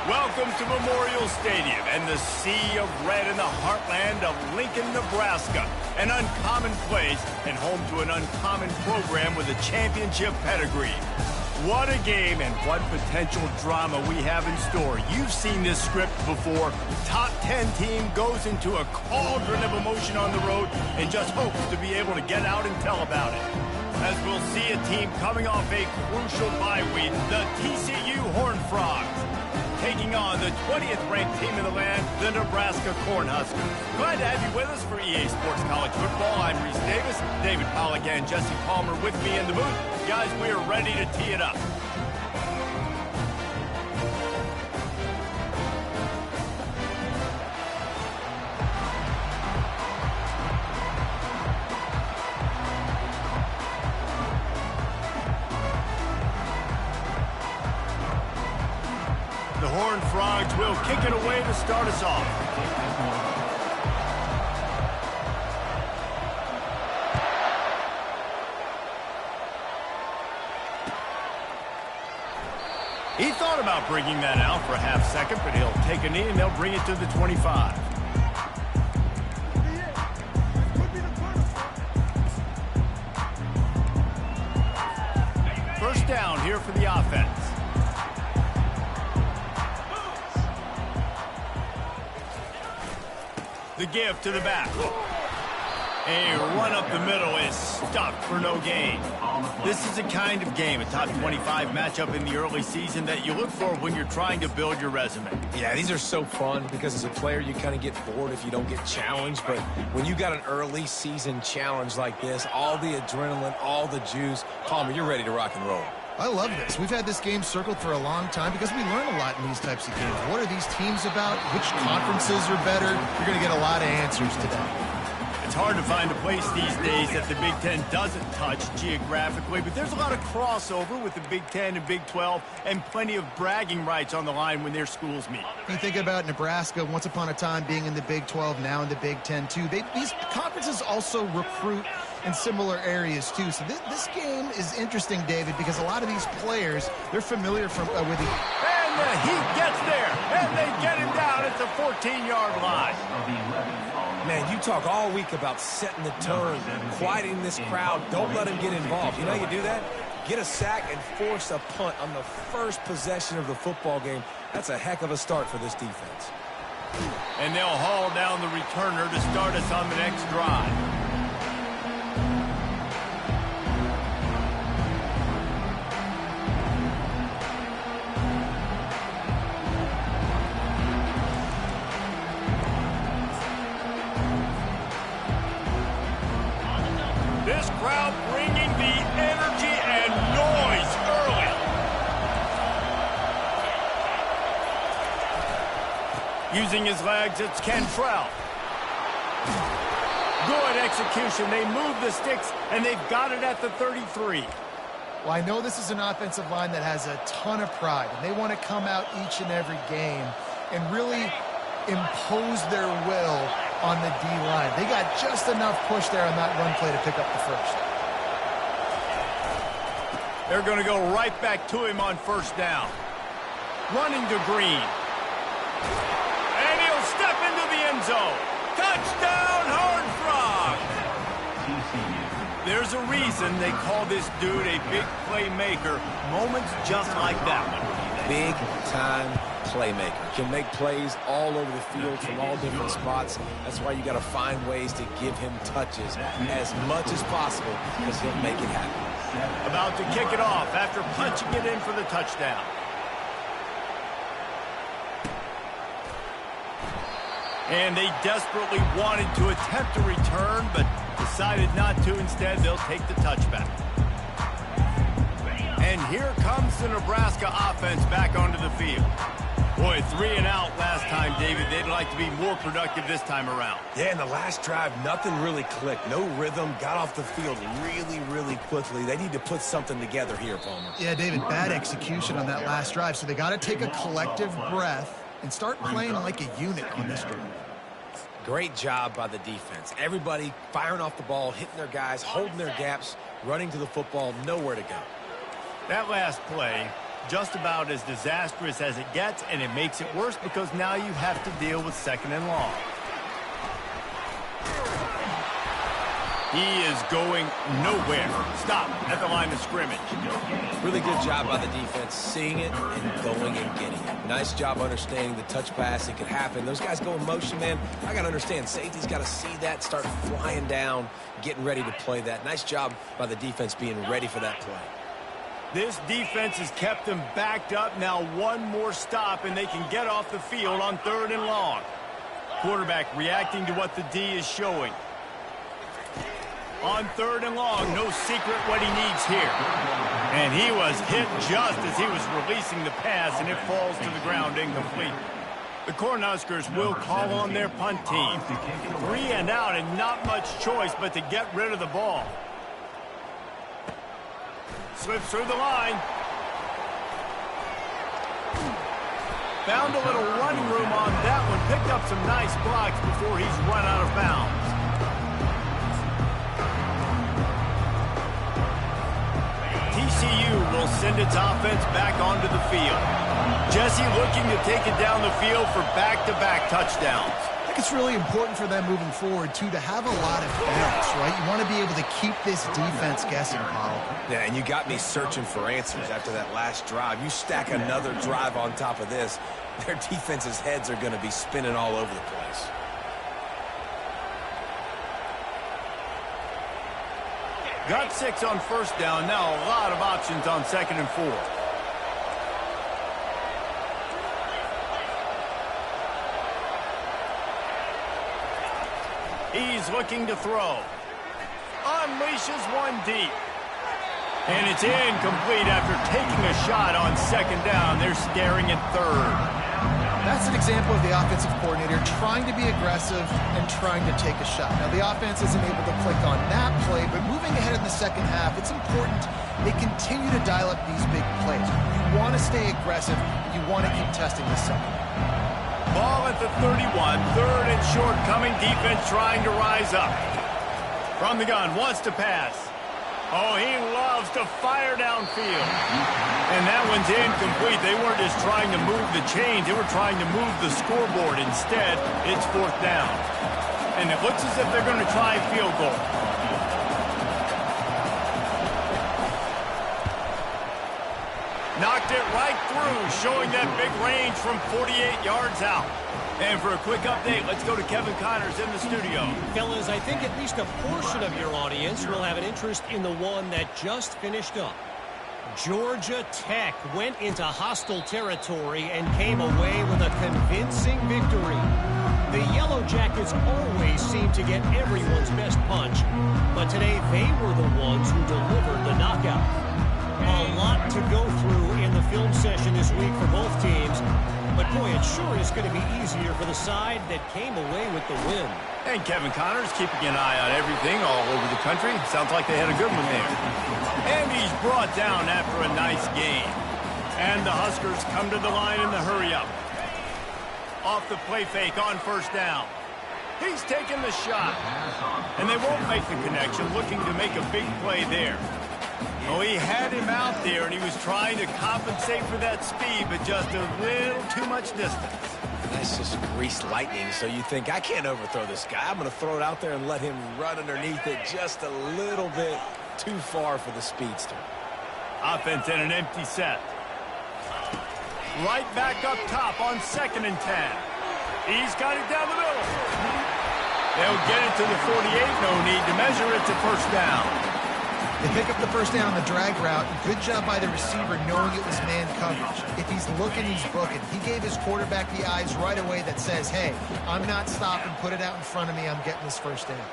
Welcome to Memorial Stadium and the sea of red in the heartland of Lincoln, Nebraska. An uncommon place and home to an uncommon program with a championship pedigree. What a game and what potential drama we have in store. You've seen this script before. Top 10 team goes into a cauldron of emotion on the road and just hopes to be able to get out and tell about it. As we'll see a team coming off a crucial bye week, the TCU Horned Frogs, taking on the 20th ranked team in the land, the Nebraska Cornhuskers. Glad to have you with us for EA Sports College Football. I'm Reese Davis, David Pollack and Jesse Palmer with me in the booth. Guys, we are ready to tee it up. The Horned Frogs will kick it away to start us off. He thought about bringing that out for a half second, but he'll take a knee and they'll bring it to the 25. First down here for the offense. The give to the back. A run up the middle is stuck for no gain. This is a kind of game, a top 25 matchup in the early season that you look for when you're trying to build your resume. Yeah, these are so fun because as a player, you kind of get bored if you don't get challenged. But when you got an early season challenge like this, all the adrenaline, all the juice, Palmer, you're ready to rock and roll. I love this. We've had this game circled for a long time because we learn a lot in these types of games. What are these teams about? Which conferences are better? You're going to get a lot of answers today. It's hard to find a place these days that the Big Ten doesn't touch geographically, but there's a lot of crossover with the Big Ten and Big 12 and plenty of bragging rights on the line when their schools meet. You think about Nebraska once upon a time being in the Big 12, now in the Big 10 too. These conferences also recruit in similar areas too. So this game is interesting, David, because a lot of these players, they're familiar with the... And the heat gets there, and they get him down at the 14-yard line. Man, you talk all week about setting the tone, quieting this crowd. Don't let them get involved. You know how you do that? Get a sack and force a punt on the first possession of the football game. That's a heck of a start for this defense. And they'll haul down the returner to start us on the next drive. This crowd bringing the energy and noise early. Using his legs, it's Cantrell. Good execution. They move the sticks, and they've got it at the 33. Well, I know this is an offensive line that has a ton of pride, and they want to come out each and every game and really impose their will on the D-line. They got just enough push there on that run play to pick up the first. They're going to go right back to him on first down. Running to Green. And he'll step into the end zone. Touchdown, Horned Frogs! There's a reason they call this dude a big playmaker. Moments just like that one. Big-time playmaker. Can make plays all over the field from all different spots. That's why you got to find ways to give him touches as much as possible because he'll make it happen. About to kick it off after punching it in for the touchdown. And they desperately wanted to attempt a return, but decided not to. Instead, they'll take the touchback. And here comes the Nebraska offense back onto the field. Boy, 3 and out last time, David. They'd like to be more productive this time around. Yeah, in the last drive, nothing really clicked. No rhythm, got off the field really quickly. They need to put something together here, Palmer. Yeah, David, bad execution on that last drive. So they got to take a collective breath and start playing like a unit on this drive. Great job by the defense. Everybody firing off the ball, hitting their guys, holding their gaps, running to the football, nowhere to go. That last play Just about as disastrous as it gets, and it makes it worse because now you have to deal with 2nd and long. He is going nowhere. Stop at the line of scrimmage. Really good job by the defense, seeing it and going and getting it. Nice job understanding the touch pass. It could happen. Those guys go in motion, man. I got to understand. Safety's got to see that, start flying down, getting ready to play that. Nice job by the defense being ready for that play. This defense has kept them backed up. Now one more stop, and they can get off the field on 3rd and long. Quarterback reacting to what the D is showing. On 3rd and long, no secret what he needs here. And he was hit just as he was releasing the pass, and it falls to the ground incomplete. The Cornhuskers will call on their punt team. 3 and out, and not much choice but to get rid of the ball. Slips through the line. Found a little running room on that one. Picked up some nice blocks before he's run out of bounds. TCU will send its offense back onto the field. Jesse looking to take it down the field for back-to-back touchdowns. I think it's really important for them moving forward, too, to have a lot of bounce, right? You want to be able to keep this defense guessing, Paul. Yeah, and you got me searching for answers after that last drive. You stack another drive on top of this, their defense's heads are going to be spinning all over the place. Got 6 on 1st down. Now a lot of options on 2nd and 4. He's looking to throw. Unleashes one deep. And it's incomplete after taking a shot on 2nd down. They're staring at 3rd. That's an example of the offensive coordinator trying to be aggressive and trying to take a shot. Now, the offense isn't able to click on that play, but moving ahead in the 2nd half, it's important they continue to dial up these big plays. You want to stay aggressive. You want to keep testing the second. Ball at the 31, 3rd and short coming. Defense trying to rise up. From the gun, wants to pass. Oh, he loves to fire downfield. And that one's incomplete. They weren't just trying to move the chains. They were trying to move the scoreboard. Instead, it's 4th down. And it looks as if they're going to try a field goal. Knocked it right through, showing that big range from 48 yards out. And for a quick update, let's go to Kevin Connors in the studio. Fellas, I think at least a portion of your audience will have an interest in the one that just finished up. Georgia Tech went into hostile territory and came away with a convincing victory. The Yellow Jackets always seem to get everyone's best punch, but today they were the ones who delivered the knockout. A lot to go through in the film session this week for both teams, but boy, it sure is going to be easier for the side that came away with the win. And Kevin Connors keeping an eye on everything all over the country. Sounds like they had a good one there. And he's brought down after a nice game. And the Huskers come to the line in the hurry-up. Off the play fake on 1st down. He's taking the shot. And they won't make the connection, looking to make a big play there. Oh, he had him out there, and he was trying to compensate for that speed, but just a little too much distance. That's just greased lightning, so you think, I can't overthrow this guy. I'm going to throw it out there and let him run underneath it just a little bit too far for the speedster. Offense in an empty set. Right back up top on 2nd and 10. He's got it down the middle. They'll get it to the 48. No need to measure it to 1st down. They pick up the 1st down on the drag route. Good job by the receiver knowing it was man coverage. If he's looking, he's booking. He gave his quarterback the eyes right away that says, hey, I'm not stopping. Put it out in front of me. I'm getting this 1st down.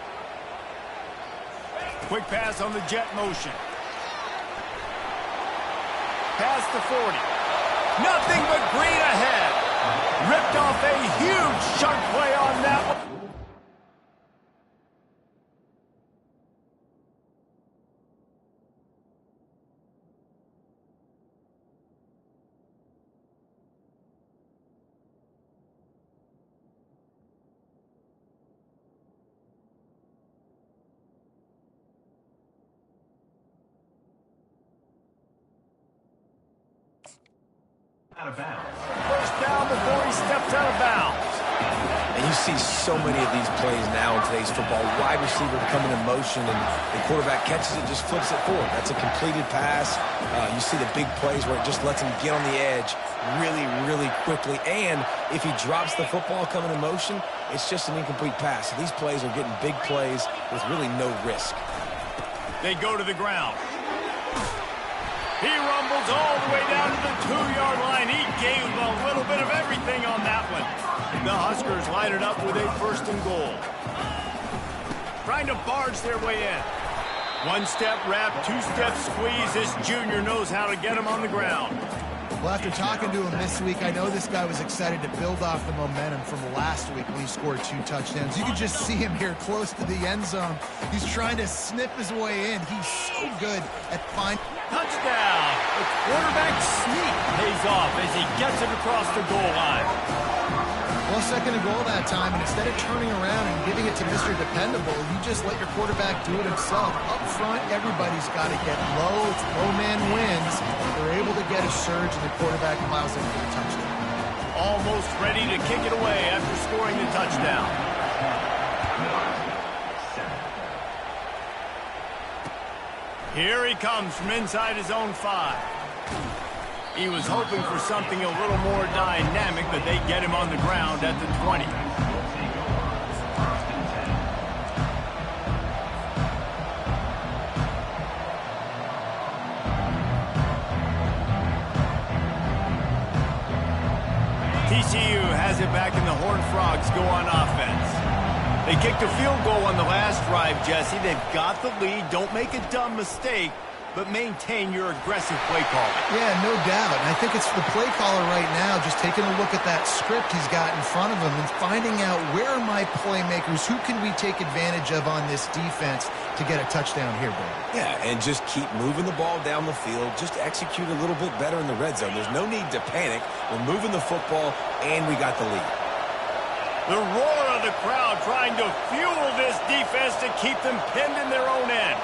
Quick pass on the jet motion. Past the 40. Nothing but green ahead. Ripped off a huge chunk play on that one. First down before he steps out of bounds. And you see so many of these plays now in today's football. Wide receiver coming in motion, and the quarterback catches it, just flips it forward. That's a completed pass. You see the big plays where it just lets him get on the edge really, really quickly. And if he drops the football coming in motion, it's just an incomplete pass. So these plays are getting big plays with really no risk. They go to the ground. He rumbles all the way down to the 2-yard line. He gave a little bit of everything on that one. The Huskers line it up with a 1st and goal. Trying to barge their way in. 1-step wrap, 2-step squeeze. This junior knows how to get him on the ground. Well, after talking to him this week, I know this guy was excited to build off the momentum from last week when he scored 2 touchdowns. You can just see him here close to the end zone. He's trying to snip his way in. He's so good at finding... Touchdown! The quarterback sneak pays off as he gets it across the goal line. Well, 2nd and goal that time, and instead of turning around and giving it to Mr. Dependable, you just let your quarterback do it himself. Up front, everybody's got to get low. It's low man wins. They're able to get a surge, and the quarterback allows them for the touchdown. Almost ready to kick it away after scoring the touchdown. Here he comes from inside his own 5. He was hoping for something a little more dynamic, but they get him on the ground at the 20. TCU has it back, and the Horned Frogs go on offense. They kicked a field goal on the last drive, Jesse. They've got the lead. Don't make a dumb mistake, but maintain your aggressive play call. Yeah, no doubt. And I think it's the play caller right now just taking a look at that script he's got in front of him and finding out where are my playmakers, who can we take advantage of on this defense to get a touchdown here, Brad. Yeah, and just keep moving the ball down the field. Just execute a little bit better in the red zone. There's no need to panic. We're moving the football, and we got the lead. The roar of the crowd trying to fuel this defense to keep them pinned in their own end.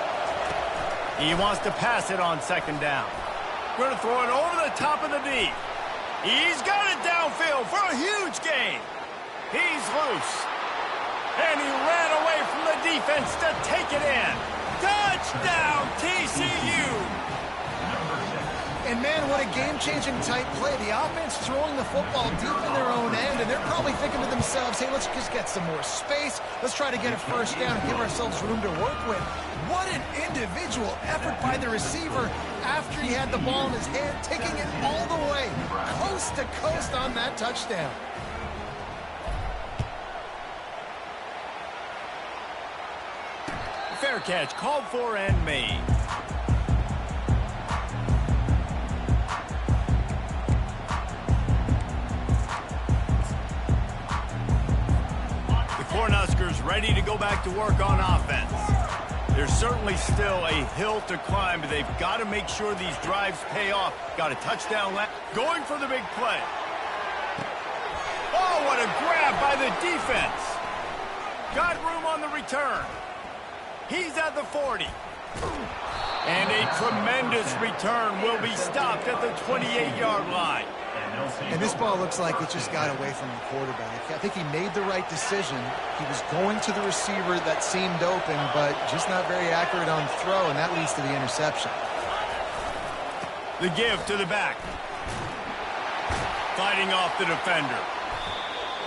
He wants to pass it on 2nd down. Going to throw it over the top of the D. He's got it downfield for a huge gain. He's loose. And he ran away from the defense to take it in. Touchdown, TCU! And, man, what a game-changing type play. The offense throwing the football deep in their own end, and they're probably thinking to themselves, hey, let's just get some more space. Let's try to get a 1st down and give ourselves room to work with. What an individual effort by the receiver after he had the ball in his hand, taking it all the way, coast to coast on that touchdown. Fair catch, called for and made. The Cornhuskers ready to go back to work on offense. There's certainly still a hill to climb, but they've got to make sure these drives pay off. Got a touchdown left. Going for the big play. Oh, what a grab by the defense. Got room on the return. He's at the 40. And a tremendous return will be stopped at the 28-yard line. And this ball looks like it just got away from the quarterback. I think he made the right decision. He was going to the receiver that seemed open, but just not very accurate on throw, and that leads to the interception. The give to the back. Fighting off the defender.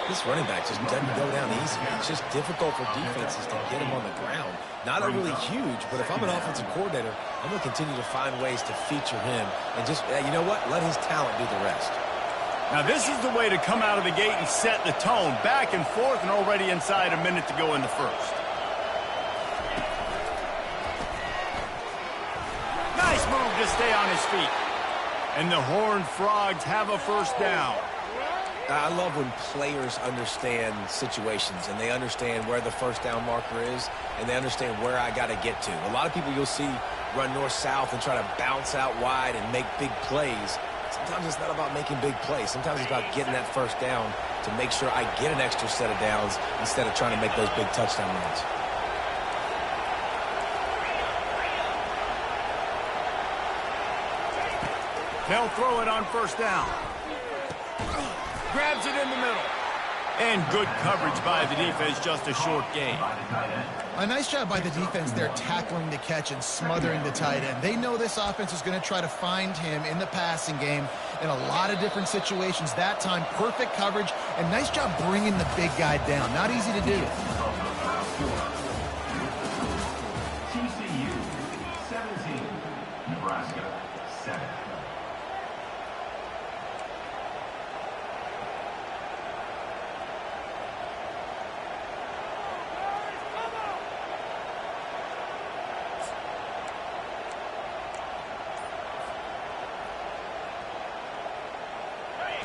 This running back just doesn't go down easy. It's just difficult for defenses to get him on the ground. Not overly huge, but if I'm an offensive coordinator, I'm going to continue to find ways to feature him and just, you know what, let his talent do the rest. Now this is the way to come out of the gate and set the tone. Back and forth and already inside a minute to go in the first. Nice move to stay on his feet. And the Horned Frogs have a 1st down. I love when players understand situations and they understand where the 1st down marker is and they understand where I got to get to. A lot of people you'll see run north-south and try to bounce out wide and make big plays. Sometimes it's not about making big plays. Sometimes it's about getting that 1st down to make sure I get an extra set of downs instead of trying to make those big touchdown runs. They'll throw it on first down. Grabs it in the middle. And good coverage by the defense, just a short gain. A nice job by the defense there tackling the catch and smothering the tight end. They know this offense is going to try to find him in the passing game in a lot of different situations. That time, perfect coverage, and nice job bringing the big guy down. Not easy to do. TCU 17, Nebraska 7.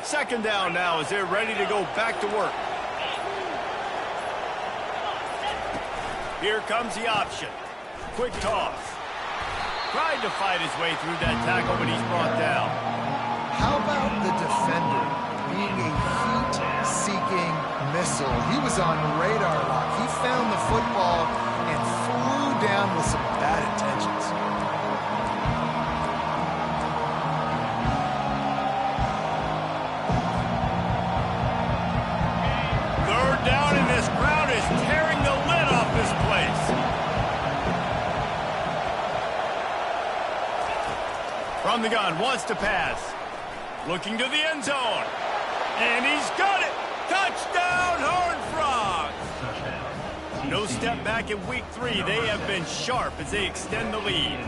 Second down now as they're ready to go back to work. Here comes the option. Quick toss. Tried to fight his way through that tackle, but he's brought down. How about the defender being a heat-seeking missile? He was on radar lock. He found the football and flew down with some bad intentions. Down, and this crowd is tearing the lid off this place. From the gun, wants to pass. Looking to the end zone. And he's got it. Touchdown, Horned Frogs. No step back in week 3. They have been sharp as they extend the lead.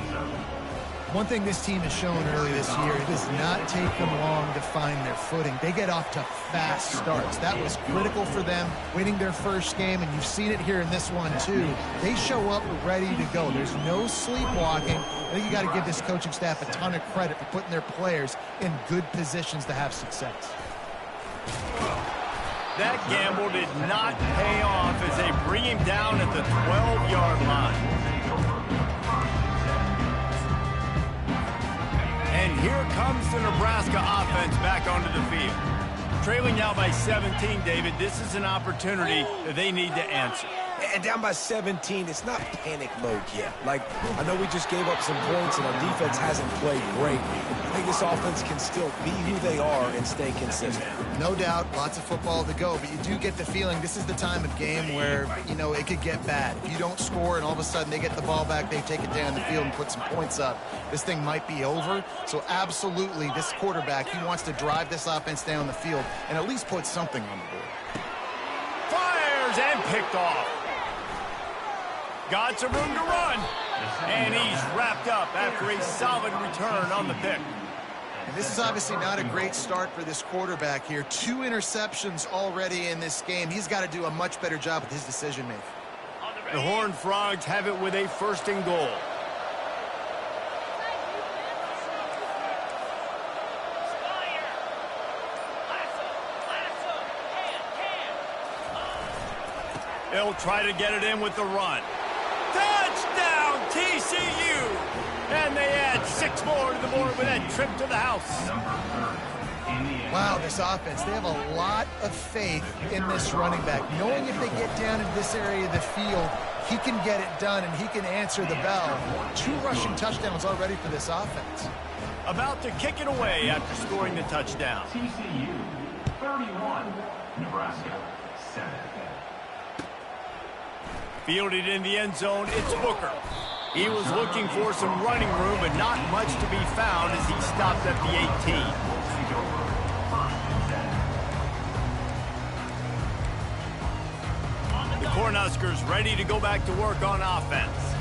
One thing this team has shown early this year, it does not take them long to find their footing. They get off to fast starts. That was critical for them, winning their first game, and you've seen it here in this one too. They show up ready to go. There's no sleepwalking. I think you got to give this coaching staff a ton of credit for putting their players in good positions to have success. That gamble did not pay off as they bring him down at the 12-yard line. And here comes the Nebraska offense back onto the field. Trailing now by 17, David, this is an opportunity that they need to answer. And down by 17, it's not panic mode yet. Like, I know we just gave up some points and our defense hasn't played great. I think this offense can still be who they are and stay consistent. No doubt, lots of football to go, but you do get the feeling this is the time of game where, you know, it could get bad. If you don't score and all of a sudden they get the ball back, they take it down the field and put some points up, this thing might be over. So absolutely, this quarterback, he wants to drive this offense down the field and at least put something on the board. Fires and picked off. Got some room to run. And he's wrapped up after a solid return on the pick. And this is obviously not a great start for this quarterback here. 2 interceptions already in this game. He's got to do a much better job with his decision-making. The Horned Frogs have it with a 1st and goal. They'll try to get it in with the run. Touchdown, TCU! And they add 6 more to the board with that trip to the house. Wow, this offense, they have a lot of faith in this running back. Knowing if they get down in this area of the field, he can get it done and he can answer the bell. 2 rushing touchdowns already for this offense. About to kick it away after scoring the touchdown. TCU 31, Nebraska 7. Fielded in the end zone, it's Booker. He was looking for some running room, but not much to be found as he stopped at the 18. The Cornhuskers ready to go back to work on offense.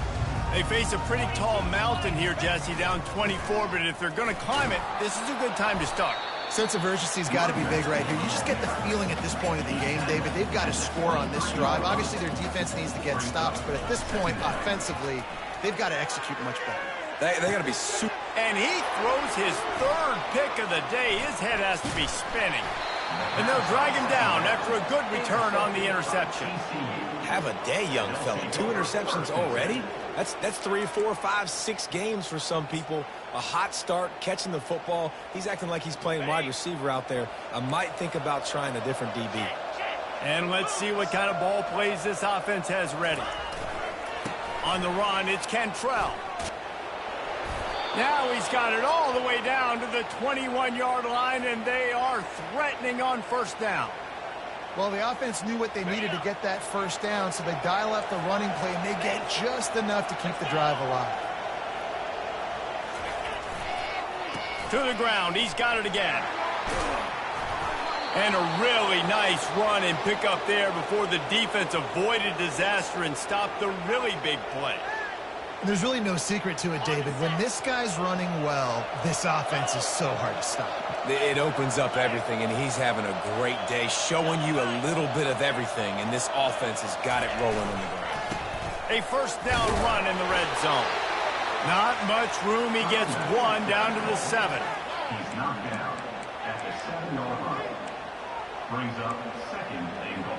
They face a pretty tall mountain here, Jesse, down 24, but if they're going to climb it, this is a good time to start. Sense of urgency's got to be big right here. You just get the feeling at this point of the game, David, they've got to score on this drive. Obviously, their defense needs to get stops, but at this point, offensively, they've got to execute much better. They got to be super. And he throws his 3rd pick of the day. His head has to be spinning. And they'll drag him down after a good return on the interception. Have a day, young fella. 2 interceptions already? That's 3, 4, 5, 6 games for some people. A hot start, catching the football. He's acting like he's playing wide receiver out there. I might think about trying a different DB. And let's see what kind of ball plays this offense has ready. On the run, it's Cantrell. Now he's got it all the way down to the 21-yard line, and they are threatening on first down. Well, the offense knew what they needed to get that first down, so they dial up the running play, and they get just enough to keep the drive alive. To the ground. He's got it again. And a really nice run and pick up there before the defense avoided disaster and stopped the really big play. There's really no secret to it, David. When this guy's running well, this offense is so hard to stop. It opens up everything, and he's having a great day, showing you a little bit of everything, and this offense has got it rolling on the ground. A first down run in the red zone. Not much room. He gets one down to the 7. He's knocked down at the 7-yard line. Brings up second and goal.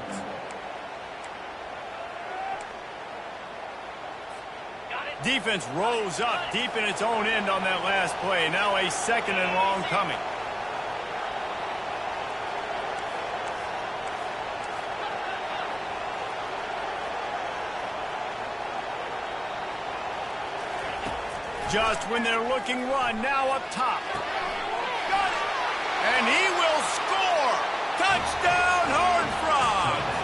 Defense rose up deep in its own end on that last play. Now a second and long coming. Just when they're looking run, now up top. Got it! And he will score! Touchdown, Horned Frogs!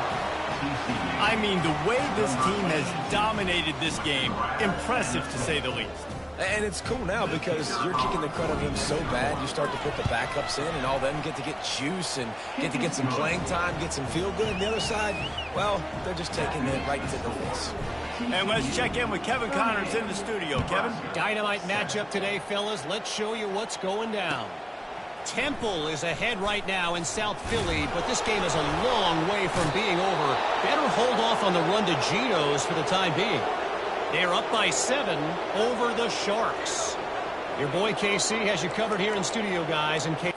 I mean, the way this team has dominated this game, impressive to say the least. And it's cool now because you're kicking the crud out of them so bad, you start to put the backups in, and all of them get to get juice and get to get some playing time, get some feel good. And the other side, well, they're just taking it right to the face. And let's check in with Kevin Connors in the studio. Kevin? Dynamite matchup today, fellas. Let's show you what's going down. Temple is ahead right now in South Philly, but this game is a long way from being over. Better hold off on the run to Geno's for the time being. They're up by 7 over the Sharks. Your boy KC has you covered here in studio, guys. In case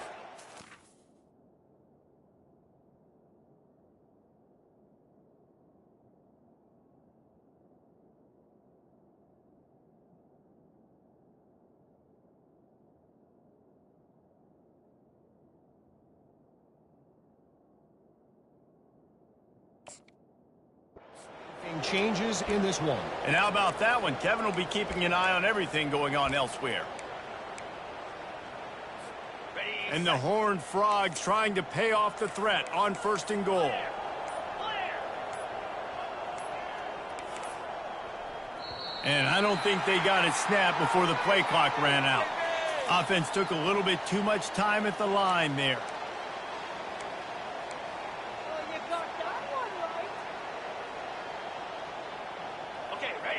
changes in this one. And how about that one? Kevin will be keeping an eye on everything going on elsewhere. And the Horned Frogs trying to pay off the threat on first and goal. And I don't think they got it snapped before the play clock ran out. Offense took a little bit too much time at the line there.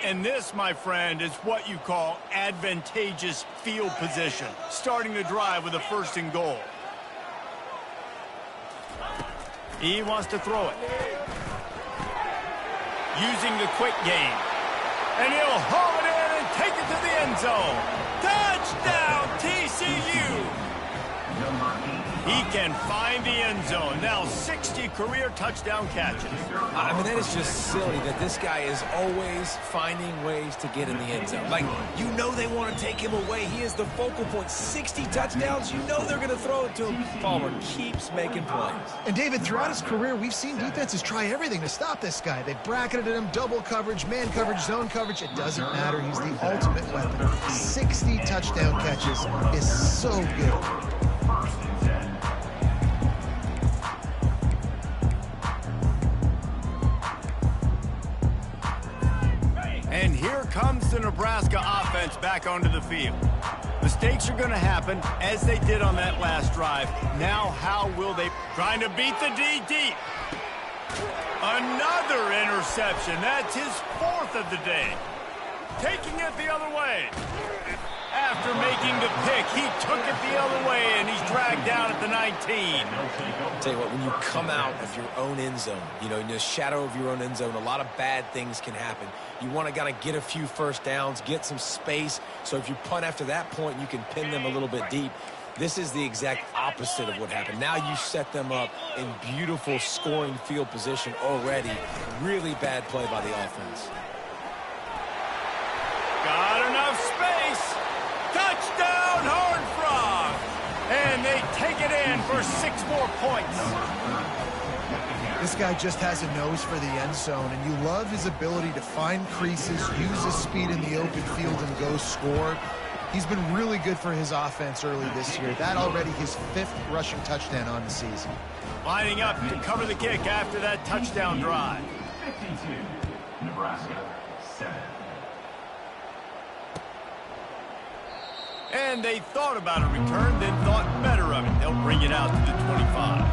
And this, my friend, is what you call advantageous field position. Starting the drive with a first and goal. He wants to throw it. Using the quick game. And he'll haul it in and take it to the end zone. Touchdown, TCU! He can find the end zone. Now 60 career touchdown catches. I mean, that is just silly that this guy is always finding ways to get in the end zone. Like, you know they want to take him away. He is the focal point. 60 touchdowns, you know they're going to throw it to him. Palmer keeps making plays. And, David, throughout his career, we've seen defenses try everything to stop this guy. They bracketed him, double coverage, man coverage, zone coverage. It doesn't matter. He's the ultimate weapon. 60 touchdown catches is so good. And here comes the Nebraska offense back onto the field. Mistakes are going to happen, as they did on that last drive. Now, how will they... Trying to beat the D deep. Another interception. That's his 4th of the day. Taking it the other way. After making the pick, he took it the other way, and he's dragged down at the 19. I'll tell you what, when you come out of your own end zone, you know, in the shadow of your own end zone, a lot of bad things can happen. You want to kind of get a few first downs, get some space, so if you punt after that point, you can pin them a little bit deep. This is the exact opposite of what happened. Now you set them up in beautiful scoring field position already. Really bad play by the offense. Got enough space. Touchdown, Horned Frogs! And they take it in for 6 more points. This guy just has a nose for the end zone, and you love his ability to find creases, use his speed in the open field, and go score. He's been really good for his offense early this year. That already his 5th rushing touchdown on the season. Lining up to cover the kick after that touchdown drive. 52, Nebraska, 7. And they thought about a return, then thought better of it. They'll bring it out to the 25.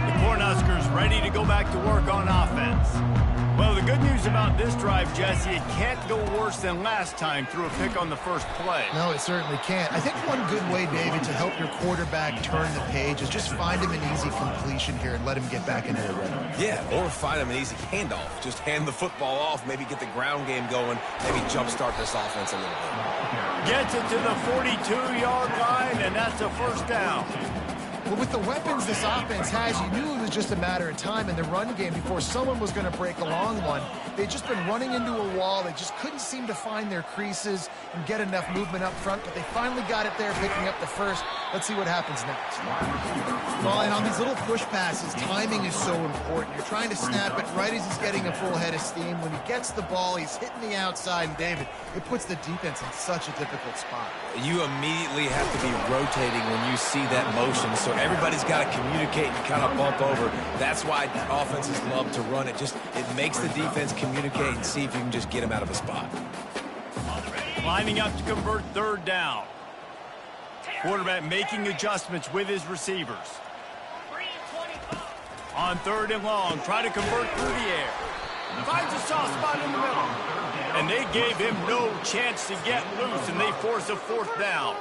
The Cornhuskers ready to go back to work on offense. Well, the good news about this drive, Jesse, it can't go worse than last time through a pick on the first play. No, it certainly can't. I think one good way, David, to help your quarterback turn the page is just find him an easy completion here and let him get back into the rhythm. Yeah, or find him an easy handoff. Just hand the football off, maybe get the ground game going, maybe jumpstart this offense a little bit. Gets it to the 42-yard line, and that's a first down. Well, with the weapons this offense has, you knew it was just a matter of time in the run game before someone was going to break a long one. They'd just been running into a wall. They just couldn't seem to find their creases and get enough movement up front, but they finally got it there, picking up the first. Let's see what happens next. Well, and on these little push passes, timing is so important. You're trying to snap it right as he's getting a full head of steam. When he gets the ball, he's hitting the outside, and David, it puts the defense in such a difficult spot. You immediately have to be rotating when you see that motion, so everybody's got to communicate and kind of bump over. That's why offenses love to run it. It makes the defense communicate and see if you can just get him out of a spot. Lining up to convert third down. Quarterback making adjustments with his receivers. On third and long, try to convert through the air. Finds a soft spot in the middle. And they gave him no chance to get loose, and they force a fourth down.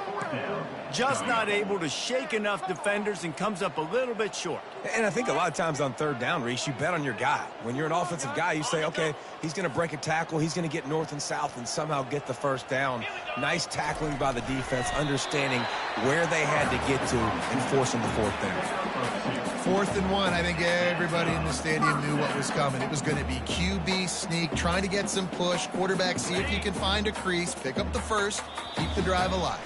Just not able to shake enough defenders and comes up a little bit short. And I think a lot of times on third down, Reese, you bet on your guy. When you're an offensive guy, you say, okay, he's going to break a tackle, he's going to get north and south and somehow get the first down. Nice tackling by the defense, understanding where they had to get to and forcing the fourth down. 4th and 1, I think everybody in the stadium knew what was coming. It was going to be QB sneak, trying to get some push. Quarterback, see if you can find a crease, pick up the first, keep the drive alive.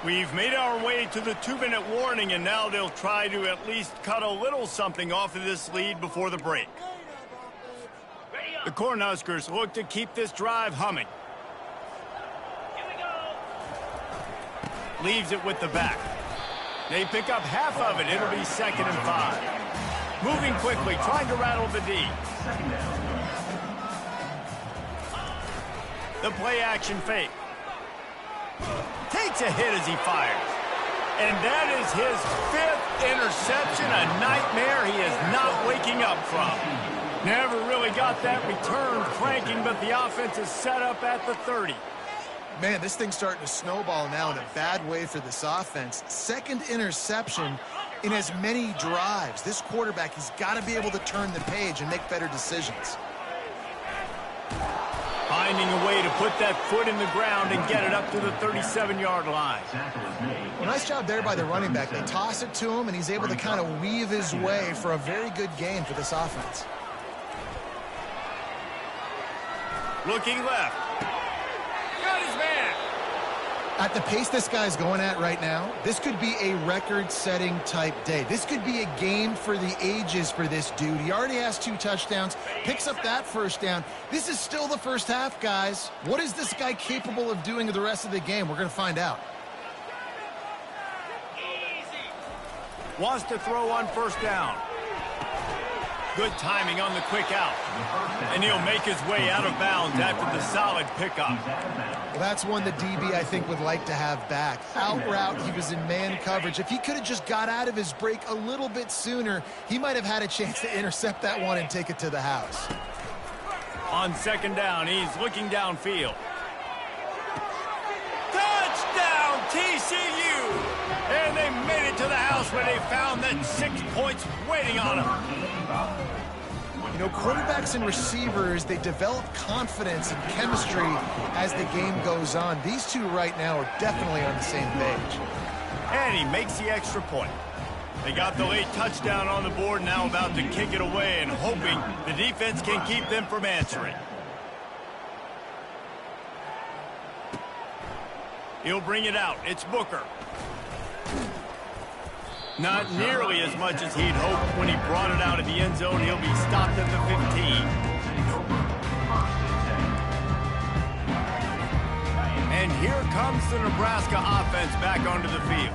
We've made our way to the 2-minute warning, and now they'll try to at least cut a little something off of this lead before the break. The Cornhuskers look to keep this drive humming. Leaves it with the back. They pick up half of it. It'll be 2nd and 5. Moving quickly, trying to rattle the D. The play action fake. Takes a hit as he fires. And that is his 5th interception, a nightmare he is not waking up from. Never really got that return cranking, but the offense is set up at the 30. Man, this thing's starting to snowball now in a bad way for this offense. 2nd interception in as many drives. This quarterback has got to be able to turn the page and make better decisions. Finding a way to put that foot in the ground and get it up to the 37-yard line. Well, nice job there by the running back. They toss it to him, and he's able to kind of weave his way for a very good gain for this offense. Looking left. Got his man. At the pace this guy's going at right now, this could be a record-setting type day. This could be a game for the ages for this dude. He already has 2 touchdowns, picks up that first down. This is still the first half, guys. What is this guy capable of doing the rest of the game? We're going to find out. Wants to throw on first down. Good timing on the quick out. And he'll make his way out of bounds after the solid pickup. Well, that's one the DB, I think, would like to have back. Out route, he was in man coverage. If he could have just got out of his break a little bit sooner, he might have had a chance to intercept that one and take it to the house. On 2nd down, he's looking downfield. Touchdown, TCU! And they made it to the house where they found that 6 points waiting on them. You know, quarterbacks and receivers, they develop confidence and chemistry as the game goes on. These two right now are definitely on the same page. And he makes the extra point. They got the late touchdown on the board, now about to kick it away and hoping the defense can keep them from answering. He'll bring it out. It's Booker. Not nearly as much as he'd hoped when he brought it out of the end zone. He'll be stopped at the 15. here comes the Nebraska offense back onto the field.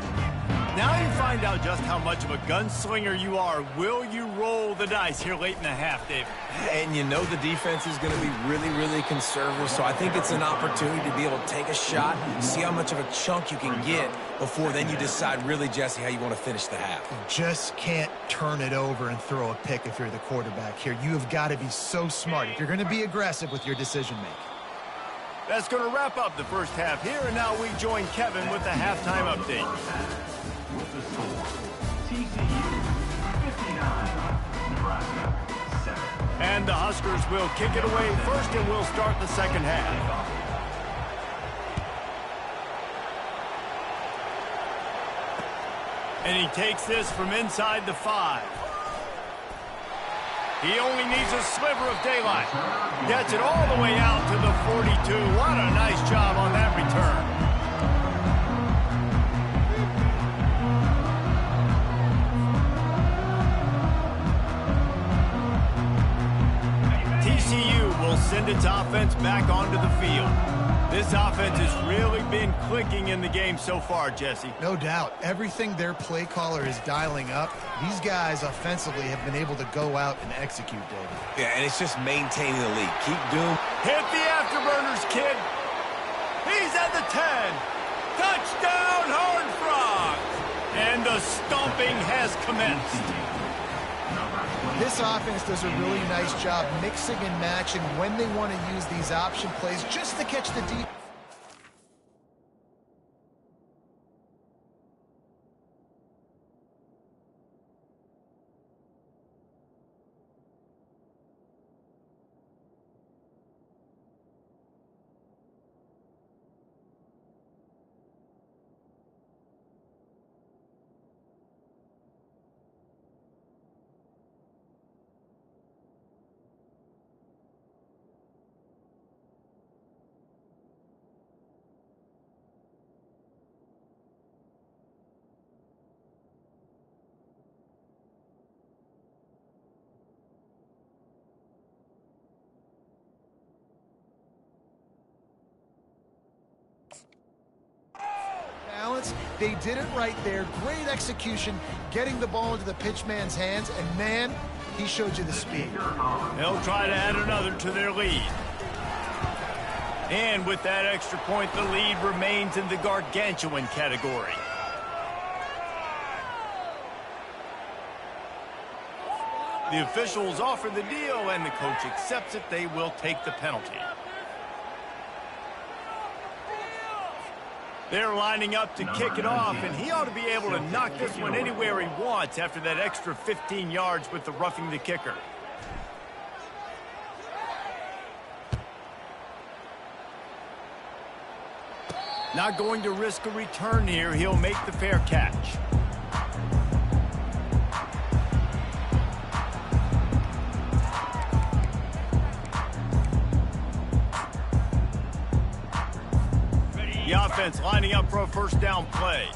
Now you find out just how much of a gunslinger you are. Will you roll the dice here late in the half, David? And you know the defense is going to be really, really conservative, so I think it's an opportunity to be able to take a shot, see how much of a chunk you can get before then you decide really, Jesse, how you want to finish the half. You just can't turn it over and throw a pick if you're the quarterback here. You have got to be so smart if you're going to be aggressive with your decision-making. That's going to wrap up the first half here, and now we join Kevin with the halftime update. With the score, TCU 59, Nebraska 7. And the Huskers will kick it away first, and we'll start the second half. And he takes this from inside the 5. He only needs a sliver of daylight. Gets it all the way out to the 42. What a nice job on that return. TCU will send its offense back onto the field. This offense has really been clicking in the game so far, Jesse. No doubt. Everything their play caller is dialing up, these guys offensively have been able to go out and execute, David. Yeah, and it's just maintaining the lead. Keep doing. Hit the afterburners, kid. He's at the 10. Touchdown, Horned Frogs. And the stomping has commenced. This offense does a really nice job mixing and matching when they want to use these option plays just to catch the deep. They did it right there. Great execution, getting the ball into the pitchman's hands, and man, he showed you the speed. They'll try to add another to their lead. And with that extra point, the lead remains in the gargantuan category. The officials offer the deal, and the coach accepts it. They will take the penalty. They're lining up to kick it off, and he ought to be able to knock this one anywhere he wants after that extra 15 yards with the roughing the kicker. Not going to risk a return here. He'll make the fair catch. The offense lining up for a first down play.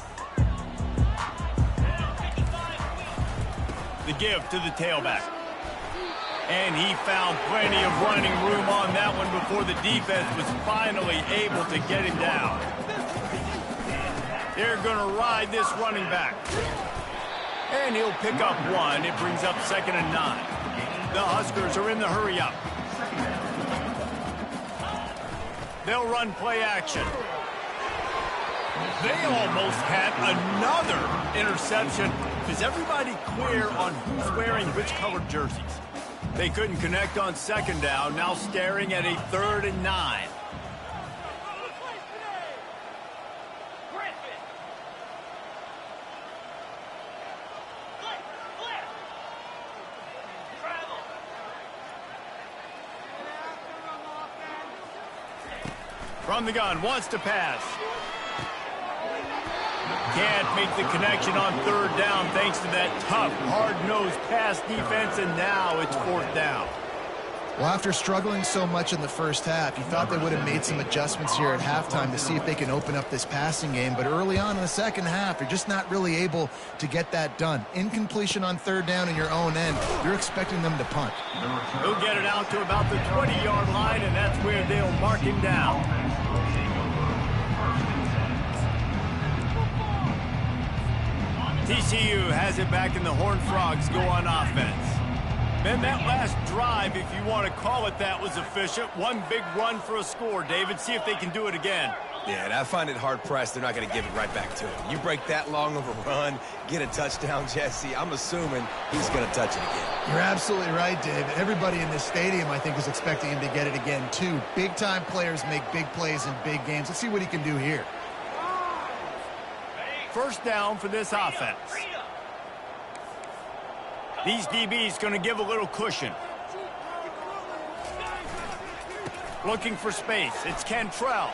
The give to the tailback. And he found plenty of running room on that one before the defense was finally able to get him down. They're going to ride this running back. And he'll pick up one. It brings up 2nd and 9. The Huskers are in the hurry up. They'll run play action. They almost had another interception. Is everybody clear on who's wearing which colored jerseys? They couldn't connect on 2nd down, now staring at a 3rd and 9. From the gun, wants to pass. Can't make the connection on 3rd down thanks to that tough, hard-nosed pass defense, and now it's 4th down. Well, after struggling so much in the first half, you thought they would have made some adjustments here at halftime to see if they can open up this passing game. But early on in the second half, you're just not really able to get that done. Incompletion on 3rd down in your own end, you're expecting them to punt. He'll get it out to about the 20-yard line, and that's where they'll mark him down. TCU has it back and the Horned Frogs go on offense. Man, that last drive, if you want to call it that, was efficient. One big run for a score, David. See if they can do it again. Yeah, and I find it hard-pressed they're not going to give it right back to him. You break that long of a run, get a touchdown, Jesse, I'm assuming he's going to touch it again. You're absolutely right, Dave. Everybody in this stadium, I think, is expecting him to get it again, too. Big-time players make big plays in big games. Let's see what he can do here. First down for this offense. These DBs going to give a little cushion. Looking for space. It's Cantrell.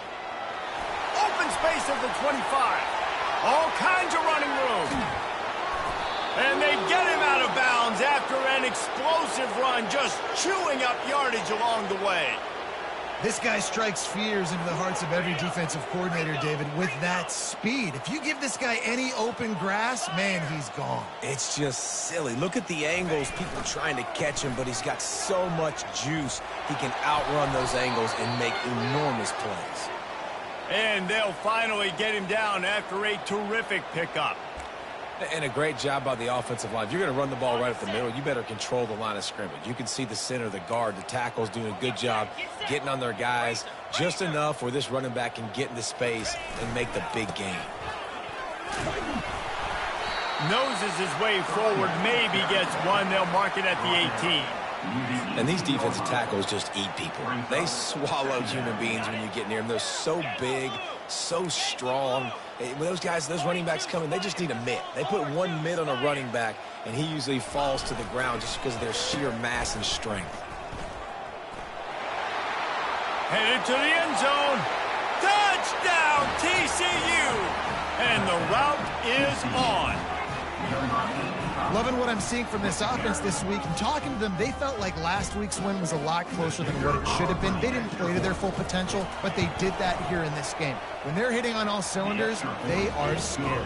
Open space at the 25. All kinds of running room. And they get him out of bounds after an explosive run, just chewing up yardage along the way. This guy strikes fears into the hearts of every defensive coordinator, David, with that speed. If you give this guy any open grass, man, he's gone. It's just silly. Look at the angles, people trying to catch him, but he's got so much juice. He can outrun those angles and make enormous plays. And they'll finally get him down after a terrific pickup. And a great job by the offensive line. If you're going to run the ball right up the middle, you better control the line of scrimmage. You can see the center, the guard, the tackles doing a good job getting on their guys just enough where this running back can get into space and make the big game. Noses his way forward, maybe gets one. They'll mark it at the 18. And these defensive tackles just eat people. They swallow human beings when you get near them. They're so big, so strong. When those guys, those running backs come in, they just need a mitt. They put one mitt on a running back, and he usually falls to the ground just because of their sheer mass and strength. Headed to the end zone. Touchdown, TCU! And the route is on. Loving what I'm seeing from this offense this week. And talking to them, they felt like last week's win was a lot closer than what it should have been. They didn't play to their full potential, but they did that here in this game. When they're hitting on all cylinders, they are scary.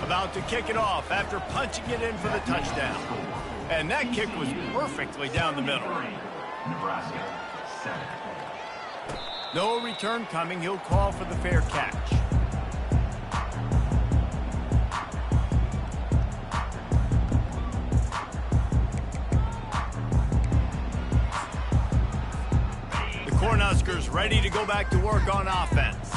About to kick it off after punching it in for the touchdown. And that kick was perfectly down the middle. Nebraska, 7. No return coming. He'll call for the fair catch. Cornhuskers ready to go back to work on offense.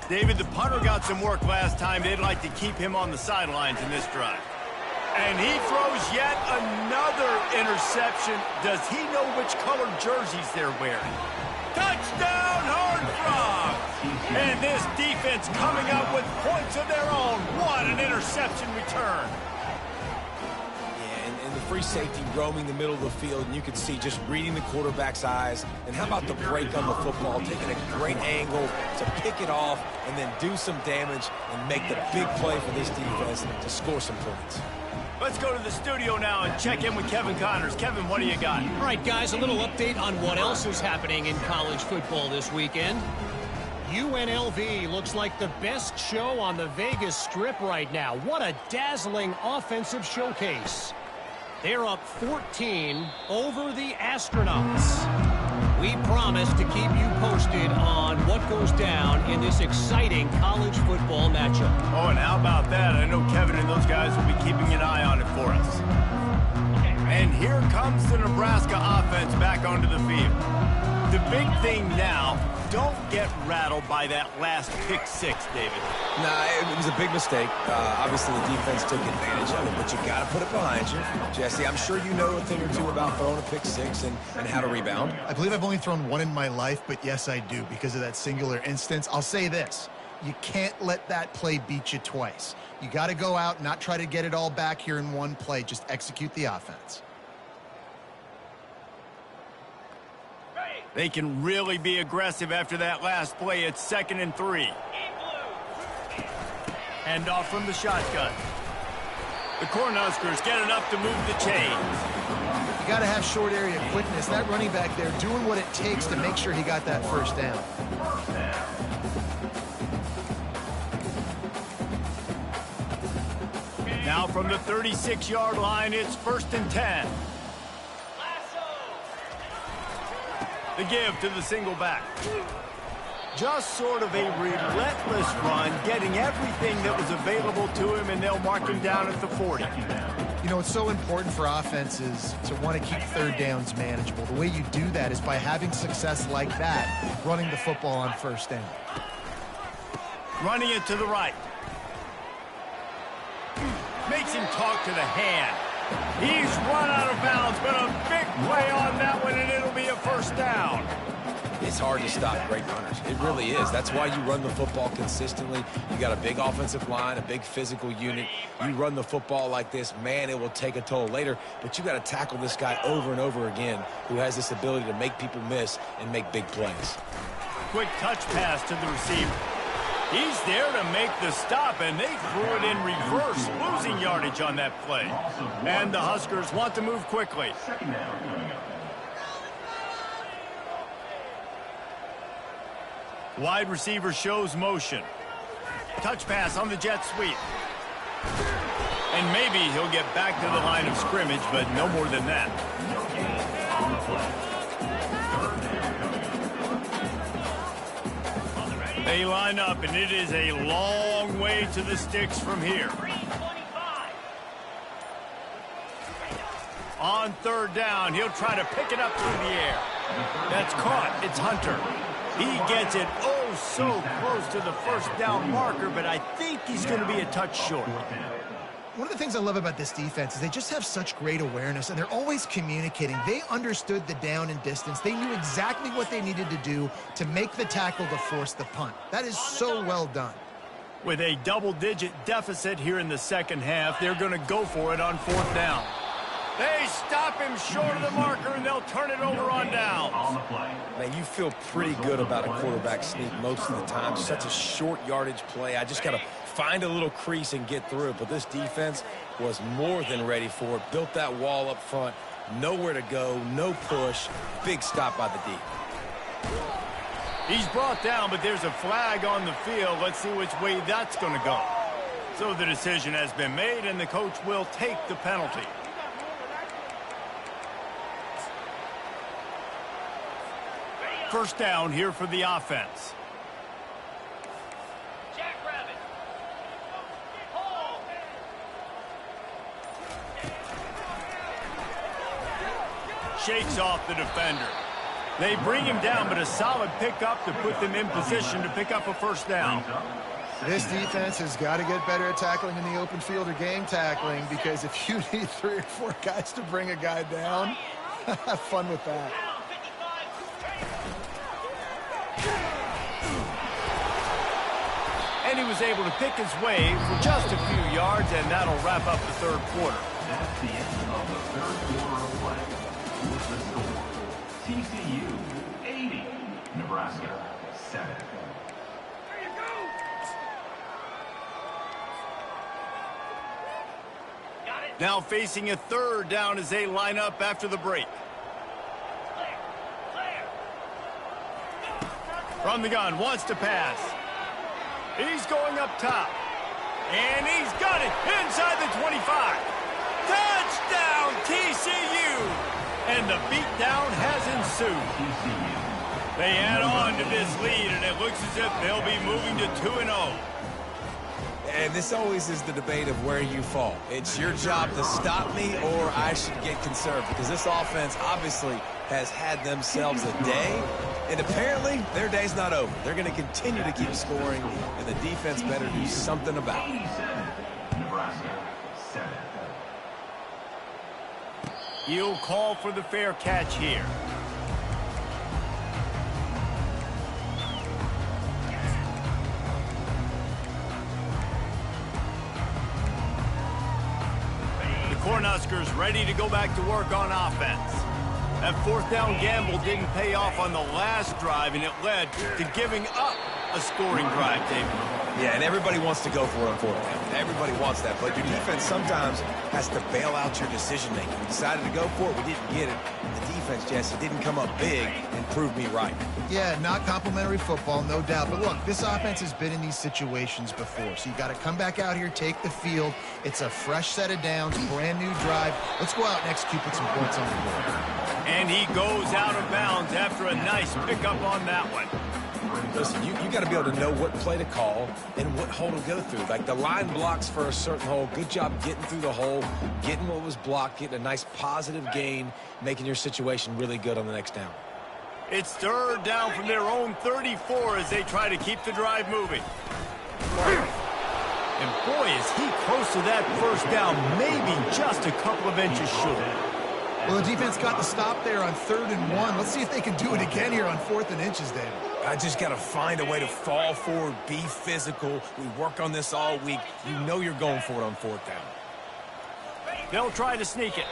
David, the punter got some work last time. They'd like to keep him on the sidelines in this drive. And he throws yet another interception. Does he know which colored jerseys they're wearing? Touchdown, Horned Frogs! And this defense coming up with points of their own. What an interception return. The free safety roaming the middle of the field, and you can see just reading the quarterback's eyes. And how about the break on the football, taking a great angle to pick it off and then do some damage and make the big play for this defense to score some points. Let's go to the studio now and check in with Kevin Connors. Kevin, what do you got? All right, guys, a little update on what else is happening in college football this weekend. UNLV looks like the best show on the Vegas Strip right now. What a dazzling offensive showcase. They're up 14 over the Astronauts. We promise to keep you posted on what goes down in this exciting college football matchup. Oh, and how about that? I know Kevin and those guys will be keeping an eye on it for us. And here comes the Nebraska offense back onto the field. The big thing now, don't get rattled by that last pick six, David. Nah, it was a big mistake. Obviously, the defense took advantage of it, but you got to put it behind you. Jesse, I'm sure you know a thing or two about throwing a pick six and how to rebound. I believe I've only thrown one in my life, but yes, I do because of that singular instance. I'll say this. You can't let that play beat you twice. You got to go out and not try to get it all back here in one play. Just execute the offense. They can really be aggressive after that last play. It's 2nd and 3. Hand off from the shotgun. The Cornhuskers get enough to move the chains. You got to have short area quickness. That running back there doing what it takes to make sure he got that first down. Now from the 36-yard line, it's 1st and 10. The give to the single back. Just sort of a relentless run, getting everything that was available to him, and they'll mark him down at the 40. You know, it's so important for offenses to want to keep third downs manageable. The way you do that is by having success like that, running the football on first down. Running it to the right. Makes him talk to the hand. He's run out of bounds, but a big play on that one, and it'll be a first down. It's hard to stop great runners. It really is. That's why you run the football consistently. You got a big offensive line, a big physical unit. You run the football like this, man, it will take a toll later. But you got to tackle this guy over and over again who has this ability to make people miss and make big plays. Quick touch pass to the receiver. He's there to make the stop, and they threw it in reverse, losing yardage on that play. And the Huskers want to move quickly. Second down coming up. Wide receiver shows motion. Touch pass on the jet sweep. And maybe he'll get back to the line of scrimmage, but no more than that. On the play. They line up, and it is a long way to the sticks from here. On third down, he'll try to pick it up through the air. That's caught. It's Hunter. He gets it oh so close to the first down marker, but I think he's going to be a touch short. One of the things I love about this defense is they just have such great awareness, and they're always communicating. They understood the down and distance. They knew exactly what they needed to do to make the tackle to force the punt. That is so well done. With a double-digit deficit here in the second half, they're going to go for it on fourth down. They stop him short of the marker, and they'll turn it over on downs. On the play. Man, you feel pretty good about a quarterback sneak most of the time. Such a short yardage play. I just got to find a little crease and get through it. But this defense was more than ready for it. Built that wall up front. Nowhere to go. No push. Big stop by the D. He's brought down, but there's a flag on the field. Let's see which way that's going to go. So the decision has been made, and the coach will take the penalty. First down here for the offense. Shakes off the defender. They bring him down, but a solid pickup to put them in position to pick up a first down. This defense has got to get better at tackling in the open field or game tackling, because if you need 3 or 4 guys to bring a guy down, have fun with that. And he was able to pick his way for just a few yards, and that'll wrap up the third quarter. That's the end of the third quarter of play. With the score, TCU 80, Nebraska 7. Now facing a third down as they line up after the break. From the gun, wants to pass. He's going up top. And he's got it inside the 25. Touchdown, TCU! And the beatdown has ensued. They add on to this lead, and it looks as if they'll be moving to 2-0. And this always is the debate of where you fall. It's your job to stop me, or I should get conserved, because this offense obviously has had themselves a day, and apparently their day's not over. They're going to continue to keep scoring, and the defense better do something about it. Nebraska 7. He'll call for the fair catch here. Cornhuskers ready to go back to work on offense. That fourth down gamble didn't pay off on the last drive, and it led to giving up a scoring drive, David. Yeah, and everybody wants to go for it on fourth down. Everybody wants that, but your defense sometimes has to bail out your decision-making. We decided to go for it. We didn't get it. The defense, Jesse, didn't come up big and prove me right. Yeah, not complimentary football, no doubt. But look, this offense has been in these situations before. So you got to come back out here, take the field. It's a fresh set of downs, brand new drive. Let's go out and execute, put some points on the board. And he goes out of bounds after a nice pickup on that one. Listen, you got to be able to know what play to call and what hole to go through. Like the line blocks for a certain hole. Good job getting through the hole, getting what was blocked, getting a nice positive gain, making your situation really good on the next down. It's third down from their own 34 as they try to keep the drive moving. And boy, is he close to that first down, maybe just a couple of inches short. Well, the defense got the stop there on 3rd and 1. Let's see if they can do it again here on 4th and inches, David. I just got to find a way to fall forward, be physical. We work on this all week. You know you're going for it on 4th down. They'll try to sneak it.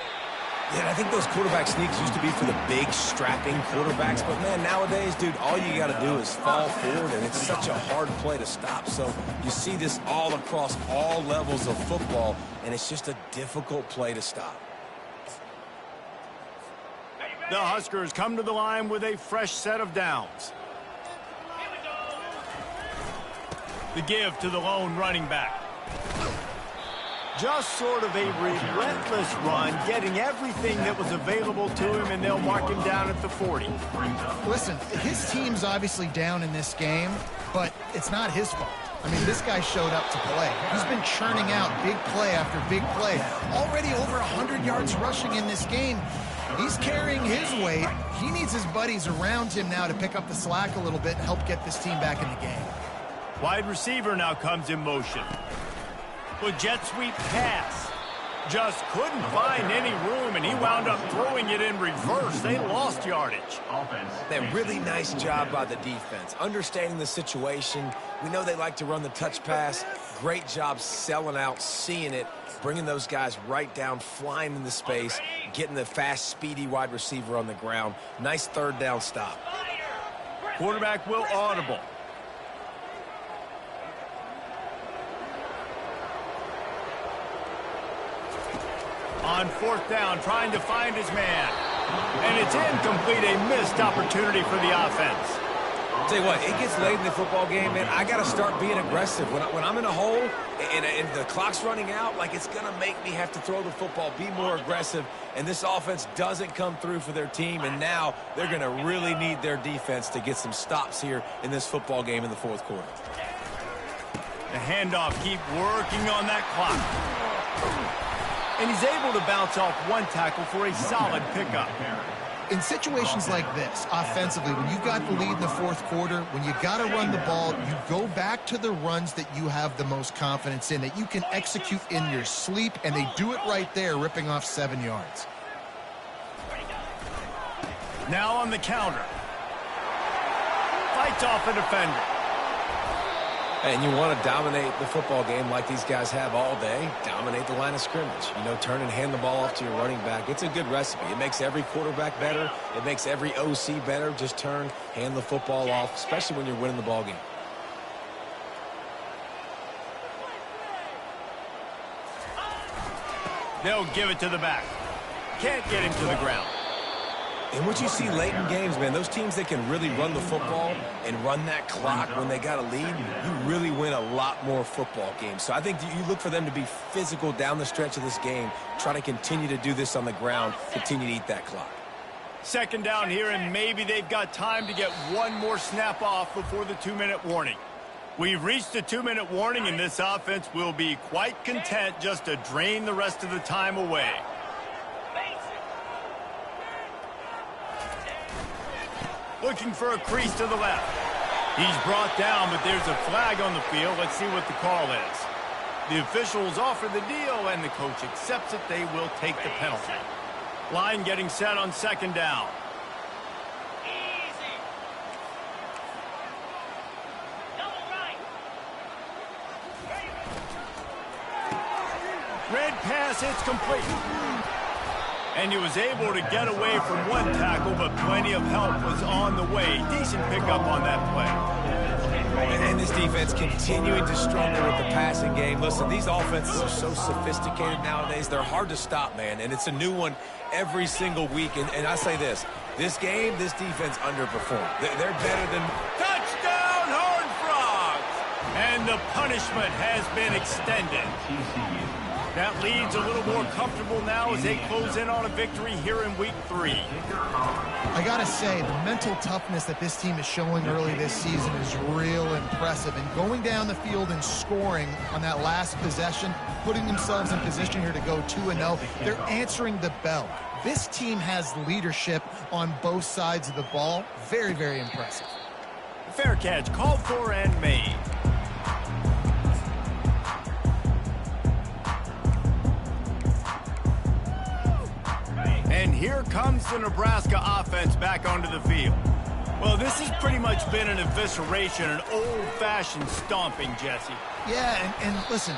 Yeah, I think those quarterback sneaks used to be for the big, strapping quarterbacks. But, man, nowadays, dude, all you got to do is fall forward, and it's such a hard play to stop. So you see this all across all levels of football, and it's just a difficult play to stop. The Huskers come to the line with a fresh set of downs. The give to the lone running back. Just sort of a relentless run, getting everything that was available to him, and they'll mark him down at the 40. Listen, his team's obviously down in this game, but it's not his fault. I mean, this guy showed up to play. He's been churning out big play after big play. Already over 100 yards rushing in this game. He's carrying his weight. He needs his buddies around him now to pick up the slack a little bit and help get this team back in the game. Wide receiver now comes in motion. With jet sweep pass. Just couldn't find any room, and he wound up throwing it in reverse. They lost yardage. That really nice job by the defense. Understanding the situation. We know they like to run the touch pass. Great job selling out, seeing it, bringing those guys right down, flying into space, getting the fast, speedy wide receiver on the ground. Nice 3rd down stop. Quarterback will audible. On 4th down, trying to find his man. And it's incomplete, a missed opportunity for the offense. Tell you what, it gets late in the football game, man. I got to start being aggressive. When I'm in a hole and the clock's running out, like it's going to make me have to throw the football, be more aggressive. And this offense doesn't come through for their team, and now they're going to really need their defense to get some stops here in this football game in the 4th quarter. The handoff, keep working on that clock. And he's able to bounce off one tackle for a solid pickup. In situations like this, offensively, when you've got the lead in the 4th quarter, when you got to run the ball, you go back to the runs that you have the most confidence in, that you can execute in your sleep, and they do it right there, ripping off 7 yards. Now on the counter. Fights off a defender. And you want to dominate the football game like these guys have all day. Dominate the line of scrimmage. You know, turn and hand the ball off to your running back. It's a good recipe. It makes every quarterback better. It makes every OC better. Just turn, hand the football off, especially when you're winning the ball game. They'll give it to the back. Can't get him to the ground. And what you see late in games, man, those teams that can really run the football and run that clock when they got a lead, you really win a lot more football games. So I think you look for them to be physical down the stretch of this game, try to continue to do this on the ground, continue to eat that clock. 2nd down here, and maybe they've got time to get one more snap off before the 2-minute warning. We've reached the 2-minute warning, and this offense will be quite content just to drain the rest of the time away. Looking for a crease to the left. He's brought down, but there's a flag on the field. Let's see what the call is. The officials offer the deal, and the coach accepts it. They will take the penalty. Line getting set on 2nd down. Red pass, it's complete. And he was able to get away from one tackle, but plenty of help was on the way. Decent pickup on that play. And this defense continuing to struggle with the passing game. Listen, these offenses are so sophisticated nowadays. They're hard to stop, man. And it's a new one every single week. And I say this game, this defense underperformed. They're better than... Touchdown, Horned Frogs! And the punishment has been extended. That lead's a little more comfortable now as they close in on a victory here in week 3. I gotta say, the mental toughness that this team is showing early this season is real impressive. And going down the field and scoring on that last possession, putting themselves in position here to go 2-0, they're answering the bell. This team has leadership on both sides of the ball. Very, very impressive. Fair catch, called for and made. And here comes the Nebraska offense back onto the field. Well, this has pretty much been an evisceration, an old-fashioned stomping, Jesse. Yeah, and listen,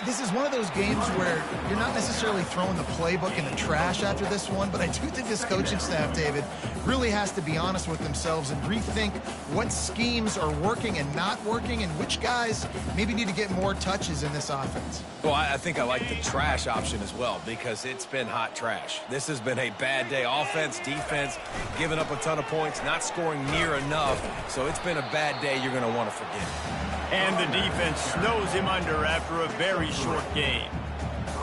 this is one of those games where you're not necessarily throwing the playbook in the trash after this one, but I do think this coaching staff, David, really has to be honest with themselves and rethink what schemes are working and not working and which guys maybe need to get more touches in this offense. Well, I think I like the trash option as well because it's been hot trash. This has been a bad day. Offense, defense, giving up a ton of points, not scoring near enough. So it's been a bad day you're going to want to forget. And the defense snows him under after a very short game.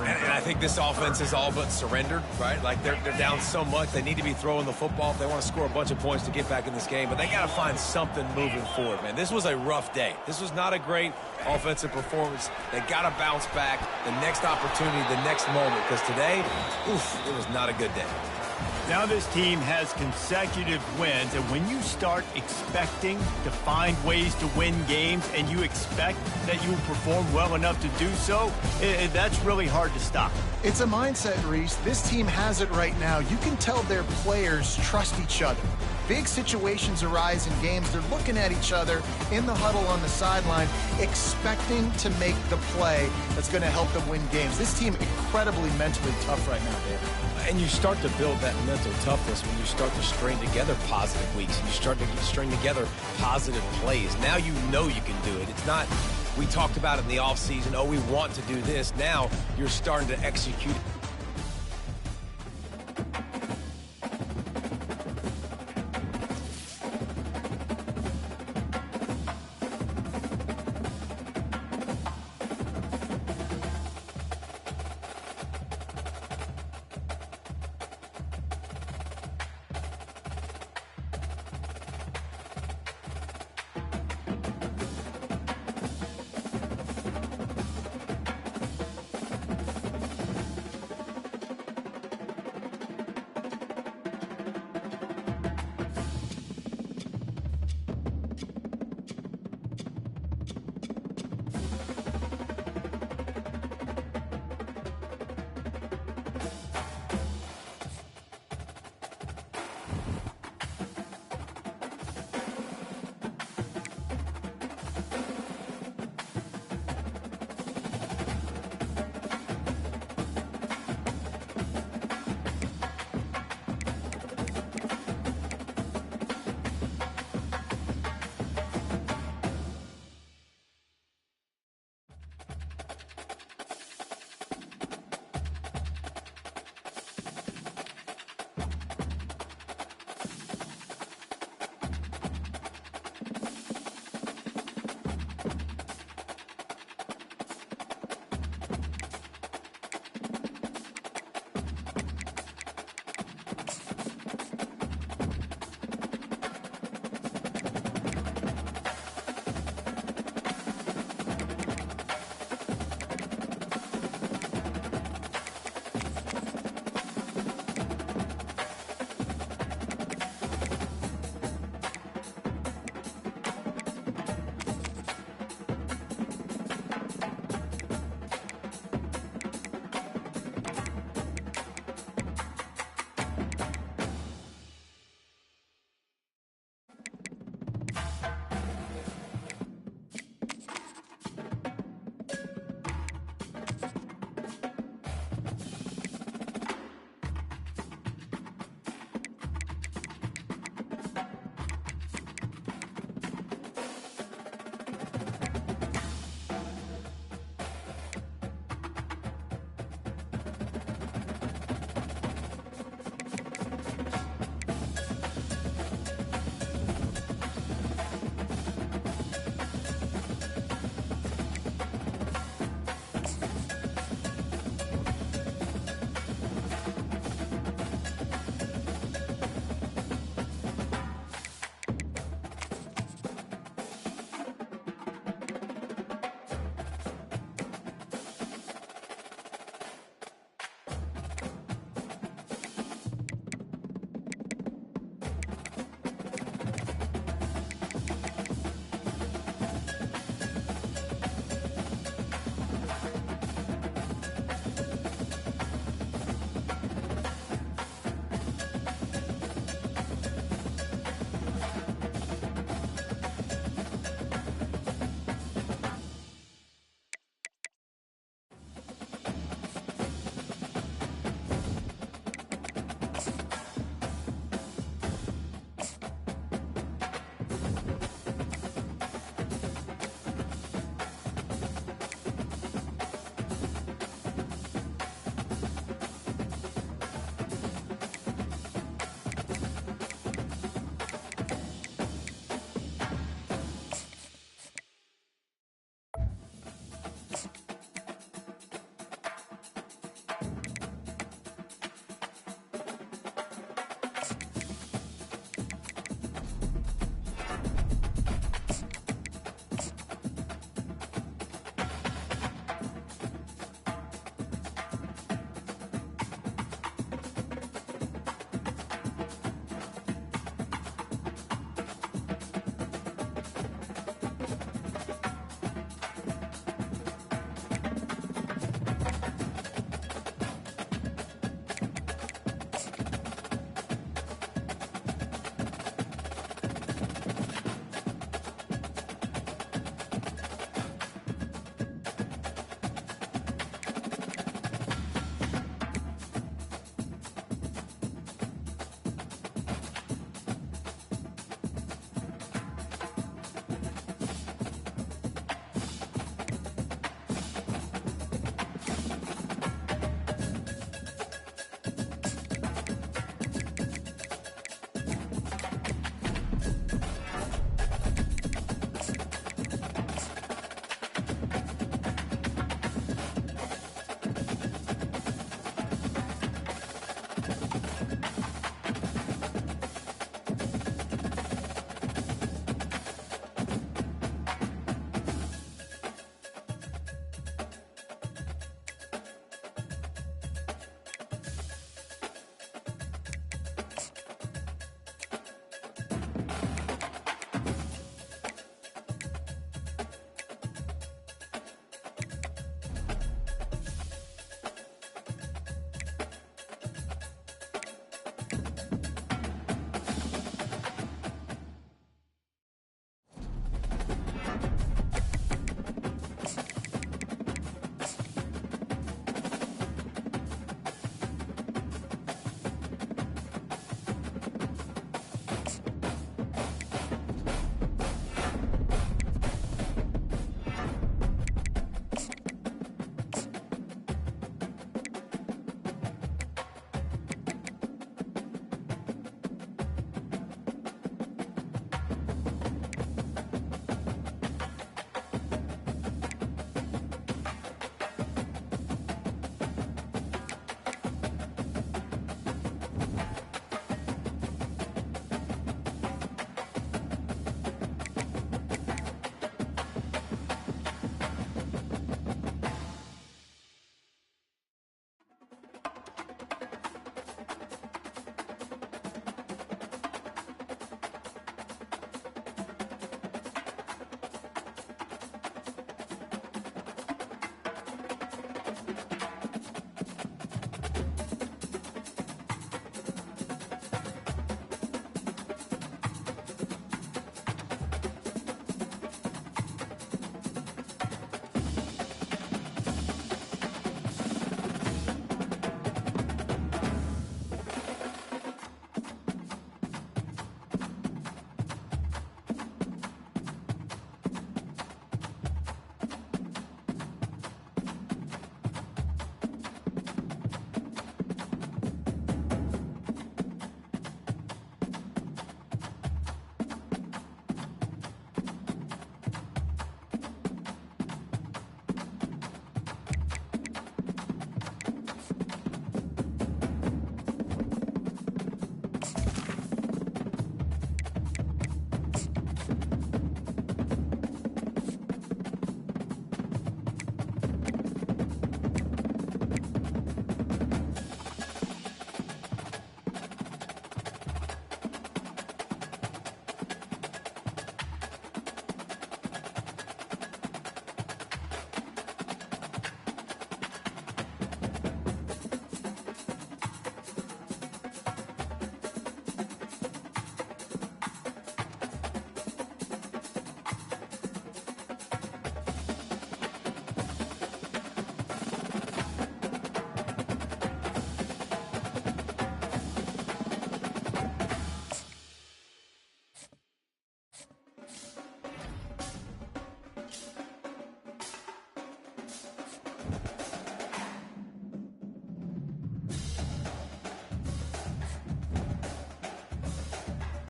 And I think this offense is all but surrendered, right? Like they're down so much. They need to be throwing the football if they want to score a bunch of points to get back in this game. But they got to find something moving forward, man. This was a rough day. This was not a great offensive performance. They got to bounce back the next opportunity, the next moment. Because today, oof, it was not a good day. Now this team has consecutive wins, and when you start expecting to find ways to win games and you expect that you will perform well enough to do so, that's really hard to stop. It's a mindset, Reese. This team has it right now. You can tell their players trust each other. Big situations arise in games. They're looking at each other in the huddle on the sideline, expecting to make the play that's going to help them win games. This team incredibly mentally tough right now, David. And you start to build that mental toughness when you start to string together positive weeks and you start to string together positive plays. Now you know you can do it. It's not, we talked about it in the offseason, oh, we want to do this. Now you're starting to execute it.